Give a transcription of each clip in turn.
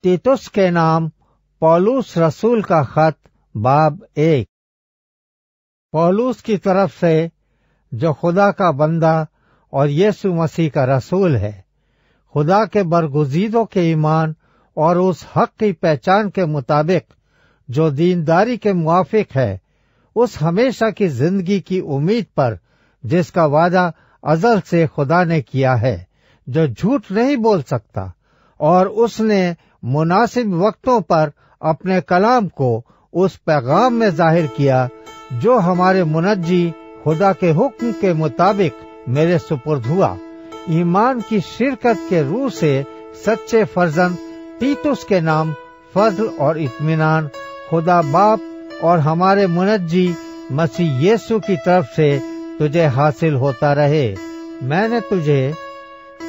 तीतुस के नाम पौलुस रसूल का खत बाब 1। पौलुस की तरफ से जो खुदा का बंदा और यीशु मसीह का रसूल है, खुदा के बरगुज़ीदों के ईमान और उस हक की पहचान के मुताबिक जो दीनदारी के मुआफिक है, उस हमेशा की जिंदगी की उम्मीद पर जिसका वादा अज़ल से खुदा ने किया है, जो झूठ नहीं बोल सकता, और उसने मुनासिब वक्तों पर अपने कलाम को उस पैगाम में जाहिर किया जो हमारे मुनज्जी खुदा के हुक्म के मुताबिक मेरे सुपुर्द हुआ। ईमान की शिरकत के रूह से सच्चे फर्जंद तीतुस के नाम फजल और इत्मीनान खुदा बाप और हमारे मुनज्जी मसीह यीशु की तरफ से तुझे हासिल होता रहे। मैंने तुझे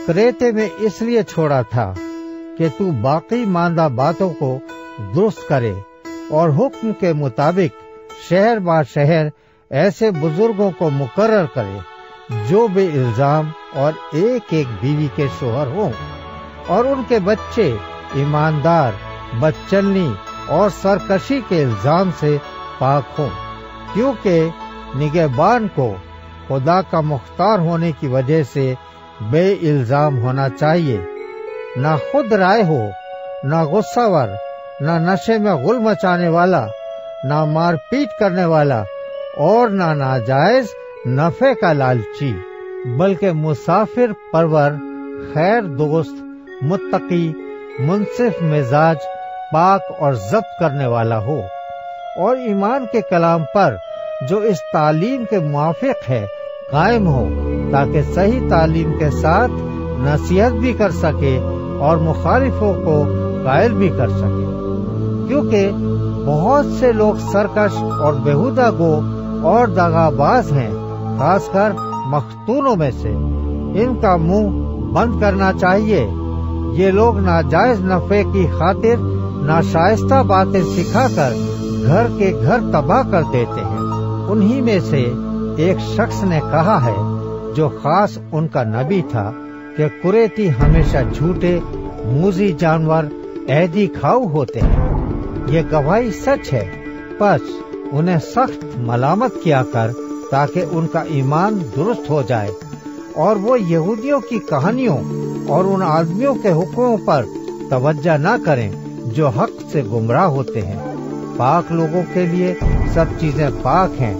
क्रेते में इसलिए छोड़ा था कि तू बाकी मांदा बातों को दुरुस्त करे और हुक्म के मुताबिक शहर बा शहर ऐसे बुजुर्गों को मुकर्रर करे जो बे इल्जाम और एक एक बीवी के शोहर हों, और उनके बच्चे ईमानदार, बदचलनी और सरकशी के इल्जाम से पाक हों, क्योंकि निगहबान को खुदा का मुख्तार होने की वजह से बे इल्जाम होना चाहिए, ना खुद राय हो, ना गुस्सावर, ना नशे में गुल मचाने वाला, ना मारपीट करने वाला और ना नाजायज नफे का लालची, बल्कि मुसाफिर परवर, खैर दोस्त, मुत्तकी, मुनसिफ मिजाज, पाक और जब्त करने वाला हो, और ईमान के कलाम पर जो इस तालीम के मुआफिक है कायम हो, ताकि सही तालीम के साथ नसीहत भी कर सके और मुखालिफों को कायल भी कर सके, क्योंकि बहुत से लोग सरकश और बेहुदा गो और दगाबाज हैं, खासकर मख्तूनों में से। इनका मुंह बंद करना चाहिए। ये लोग नाजायज नफे की खातिर नाशाइस्ता बातें सिखाकर घर के घर तबाह कर देते हैं। उन्हीं में से एक शख्स ने कहा है, जो खास उनका नबी था, कि कुरैती हमेशा झूठे, मूजी जानवर, ऐदी खाऊ होते हैं। ये गवाही सच है, बस उन्हें सख्त मलामत किया कर ताकि उनका ईमान दुरुस्त हो जाए और वो यहूदियों की कहानियों और उन आदमियों के हुक्मों पर तवज्जो न करें जो हक से गुमराह होते हैं। पाक लोगों के लिए सब चीजें पाक हैं,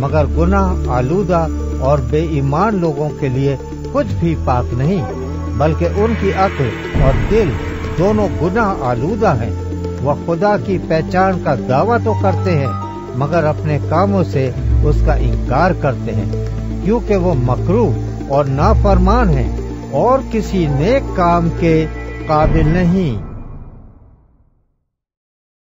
मगर गुनाह आलूदा और बेईमान लोगों के लिए कुछ भी पाक नहीं, बल्कि उनकी अक्ल और दिल दोनों गुनाह आलूदा हैं। वह खुदा की पहचान का दावा तो करते हैं, मगर अपने कामों से उसका इनकार करते हैं, क्योंकि वो मकरूह और नाफरमान हैं और किसी नेक काम के काबिल नहीं।